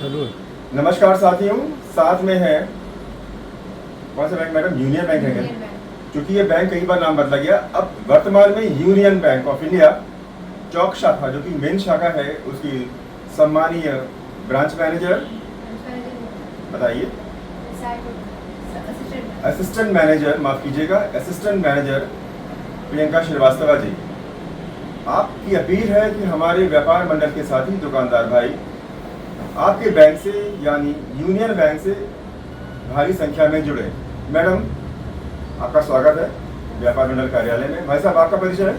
जरूर। नमस्कार साथियों, साथ में है कौन सा बैंक मैडम? यूनियन बैंक है क्या? क्योंकि ये बैंक कई बार नाम बदला गया, अब वर्तमान में यूनियन बैंक ऑफ इंडिया चौक शाखा जो कि मेन शाखा है उसकी सम्मानीय ब्रांच मैनेजर बताइए, असिस्टेंट मैनेजर, माफ कीजिएगा, असिस्टेंट मैनेजर प्रियंका श्रीवास्तव जी, आपकी अपील है कि हमारे व्यापार मंडल के साथी दुकानदार भाई आपके बैंक से यानी यूनियन बैंक से भारी संख्या में जुड़े। मैडम, आपका स्वागत है व्यापार मंडल कार्यालय में। भाई साहब, आपका परिचय है?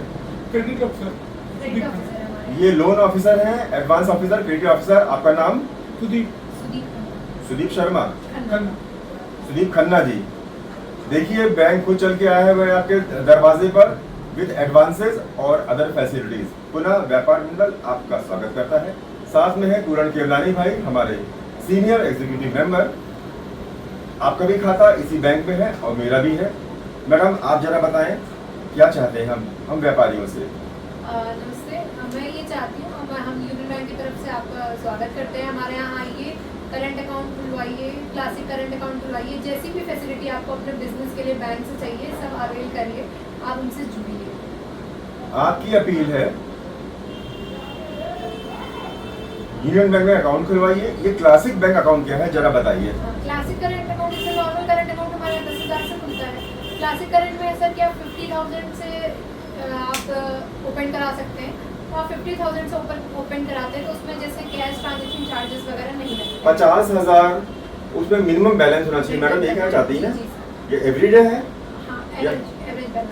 Credit officer. ये लोन ऑफिसर हैं, एडवांस ऑफिसर, क्रेडिट ऑफिसर। आपका नाम? सुदीप शर्मा, सुदीप खन्ना जी। देखिए, बैंक खुद चल के आया है आपके दरवाजे पर विद एडवांसेस और अदर फैसिलिटीज। पुनः व्यापार मंडल आपका स्वागत करता है। साथ में है पूरण केवलानी भाई, हमारे सीनियर एग्जीक्यूटिव मेंबर। आपका भी खाता इसी बैंक में है और मेरा भी है। मैडम, आप जरा बताएं क्या चाहते हैं हम व्यापारियों से? नमस्ते, मैं ये चाहती हूँ, हम यूनियन बैंक की तरफ से आपका स्वागत करते हैं। हमारे यहाँ आइए, करंट अकाउंट खुलवाइए, क्लासिक करंट अकाउंट खुलवाइए, जैसी भी फैसिलिटी आपको अपने बिजनेस के लिए बैंक से चाहिए सब अवेल करिए, आप उनसे जुड़िए। आपकी अपील है यूनियन बैंक में अकाउंट खुलवाइए। ये क्लासिक बैंक अकाउंट क्या है जरा बताइए? क्लासिक करंट अकाउंट जैसे नॉर्मल करंट अकाउंट हमारे 10,000 से खुलता है। क्लासिक करंट में ऐसा कि आप 50,000 से आप ओपन करा सकते हैं, तो आप 50,000 से ओपन कराते हैं तो उसमें जैसे कैश ट्रांजेक्शन चार्जेस वगैरह नहीं लगते। 50,000 उसमें मिनिमम बैलेंस होना चाहिए। मैडम, ये कहना चाहती है ये एवरीडे है?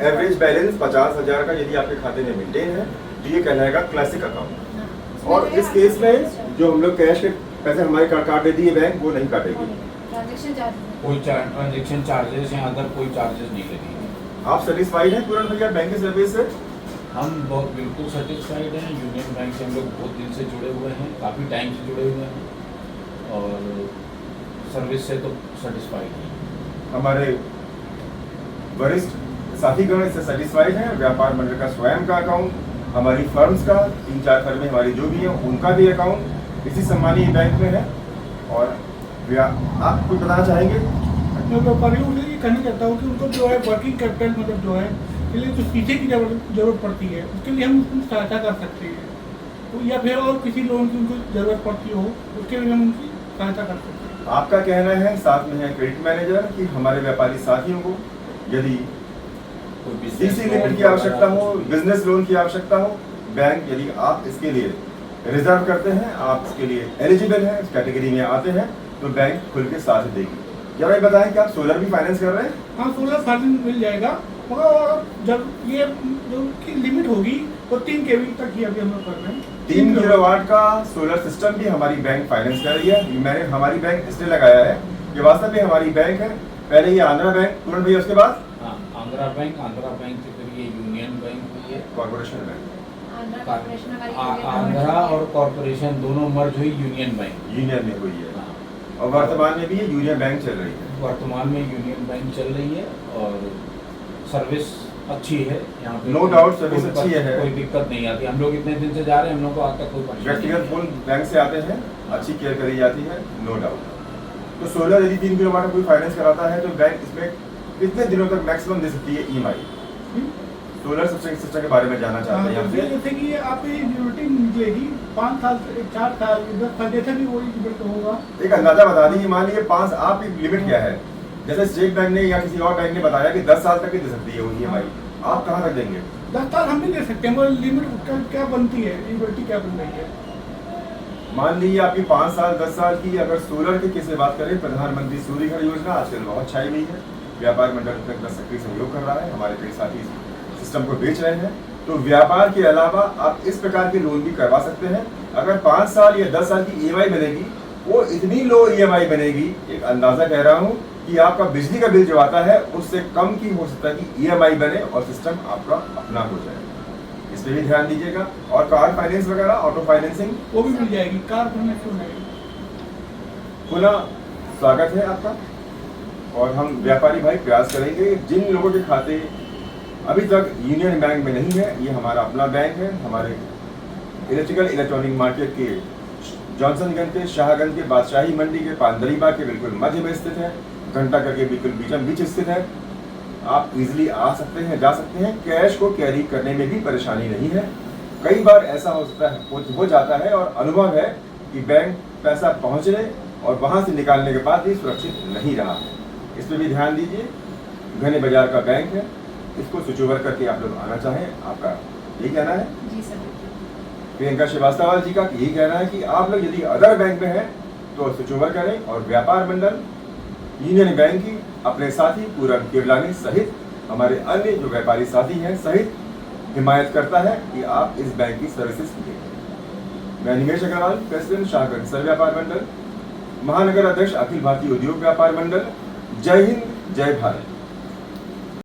एवरेज बैलेंस 50,000 का यदि आपके खाते में मेंटेन है तो ये कहलाएगा क्लासिक अकाउंट। और इस केस में जो हम लोग कैश के पैसे हमारे काट देती है बैंक, वो नहीं काटेगी। कोई ट्रांजेक्शन चार्जेस या अदर कोई चार्जेस नहीं लगेंगे। आप सेटिस्फाइड हैं पूरण भैया बैंक की सर्विस से? हम बहुत बिल्कुल सेटिस्फाइड हैं। यूनियन बैंक से हम लोग बहुत दिन से जुड़े हुए हैं, काफ़ी टाइम से जुड़े हुए हैं और सर्विस से तो सेटिस्फाइड हैं। हमारे वरिष्ठ साथीगण इससे सेटिस्फाइड हैं। व्यापार मंडल का स्वयं का अकाउंट, हमारी फर्म्स का 3-4 फर्में हमारी जो भी हैं उनका भी अकाउंट इसी सम्मानीय बैंक में है। और आप कुछ बताना चाहेंगे? मैं व्यापारियों से ये कहना चाहता हूँ कि उनको जो है वर्किंग कैपिटल मतलब जो है के लिए जो सीधे की जरूरत पड़ती है उसके लिए हम उनकी सहायता कर सकते हैं, तो या फिर और किसी लोन की उनको जरूरत पड़ती हो उसके लिए हम उनकी सहायता कर सकते हैं। आपका कहना है, साथ में है क्रेडिट मैनेजर, कि हमारे व्यापारी साथियों को यदि सीसी लिमिट की आवश्यकता हो, बिजनेस लोन की आवश्यकता हो, बैंक यदि आप इसके लिए रिजर्व करते हैं, आप इसके लिए एलिजिबल हैं, इस कैटेगरी में आते हैं तो बैंक खुल के साथ देगी। जरा ये बताएं कि आप सोलर भी फाइनेंस कर रहे हैं? हाँ, सोलर फाइनेंस मिल जाएगा, मगर जब ये जो की लिमिट होगी वो 3 kV तक ही अभी हम लोग कर रहे हैं। 3 किलोवाट का सोलर सिस्टम भी हमारी बैंक फाइनेंस कर रही है। मैंने हमारी बैंक इसलिए लगाया है कि वास्तव में हमारी बैंक है। पहले ये आंध्रा बैंक, पूर्ण भैया, उसके बाद आंध्रा बैंक से फिर ये यूनियन बैंक भी है, कॉर्पोरेशन बैंक। आंध्रा और कॉर्पोरेशन दोनों मर्ज हुई यूनियन बैंक, यूनियन में हुई है। और वर्तमान में भी ये यूनियन बैंक चल रही है। वर्तमान में यूनियन बैंक चल रही है और सर्विस अच्छी है यहाँ पे। नो डाउट सर्विस अच्छी है, कोई दिक्कत नहीं आती। हम लोग इतने दिन से जा रहे हैं, हम लोग को आज तक कोई परेशानी व्यक्तिगत फोन बैंक से आते हैं, अच्छी केयर करी जाती है, नो डाउट। तो सोलर यदि 3 किलोवाट कोई फाइनेंस कराता है तो बैंक इसमें कितने दिनों तक मैक्सिमम दे सकती है ईएमआई? सोलर सिस्टम के बारे में जानना चाहते हैं आपसे। जैसे कि आपकी ड्यूटी निकलेगी 5 साल से 4 साल 10 साल, जैसे भी वही लिमिट होगा। एक अंदाजा बता दीजिए, मान लीजिए 5, आपकी लिमिट क्या है? जैसे स्टेट बैंक ने या किसी और बैंक ने बताया कि 10 साल तक ही दे सकती है वो ईएमआई, आप कहाँ तक देंगे? 10 साल हम भी दे सकते हैं, मगर लिमिट क्या बनती है, लिमिट क्या बन रही है? मान लीजिए आपकी 5 साल 10 साल की। अगर सोलर के किसी बात करें, प्रधानमंत्री सूर्य घर योजना आजकल बहुत छाई हुई है, व्यापार मंडल इसमें सक्रिय सहयोग कर रहा है, हमारे कई साथी सिस्टम को बेच रहे हैं। तो व्यापार के अलावा आप इस प्रकार के लोन भी करवा सकते हैं। अगर 5 साल या 10 साल की ईएमआई बनेगी, वो इतनी लो ईएमआई बनेगी, एक अंदाजा कह रहा हूँ, कि आपका बिजली का बिल जो आता है उससे कम की हो सकता है कि ईएमआई बने और सिस्टम आपका अपना हो जाए। इस पर भी ध्यान दीजिएगा। और कार फाइनेंस वगैरह, ऑटो फाइनेंसिंग वो भी मिल जाएगी, कार फाइनेंस हो जाएगी। पुनः स्वागत है आपका। और हम व्यापारी भाई प्रयास करेंगे, जिन लोगों के खाते अभी तक यूनियन बैंक में नहीं है, ये हमारा अपना बैंक है, हमारे इलेक्ट्रिकल इलेक्ट्रॉनिक मार्केट के जॉनसनगंज के शाहगंज के बादशाही मंडी के पानदरीबा के बिल्कुल मध्य में स्थित है, घंटाघर के बिल्कुल बीचम बीच स्थित है। आप इजीली आ सकते हैं, जा सकते हैं। कैश को कैरी करने में भी परेशानी नहीं है। कई बार ऐसा हो जाता है और अनुभव है कि बैंक पैसा पहुंचने और वहां से निकालने के बाद भी सुरक्षित नहीं रहा है। इस पर भी ध्यान दीजिए। घने बाजार का बैंक है, इसको स्विच ओवर करके आप लोग आना चाहें, आपका यही कहना है। जी सर। प्रियंका श्रीवास्तव जी का यही कहना है कि आप लोग यदि अदर बैंक में हैं तो स्विच ओवर करें और व्यापार मंडल यूनियन बैंक की अपने साथी पूरन केवलानी सहित हमारे अन्य जो व्यापारी साथी हैं सहित हिमायत करता है कि आप इस बैंक की सर्विसेज लीजिए। मैं निमेश अग्रवाल, प्रेसिडेंट शाहगंज सर व्यापार मंडल, महानगर अध्यक्ष अखिल भारतीय उद्योग व्यापार मंडल। जय हिंद, जय भारत।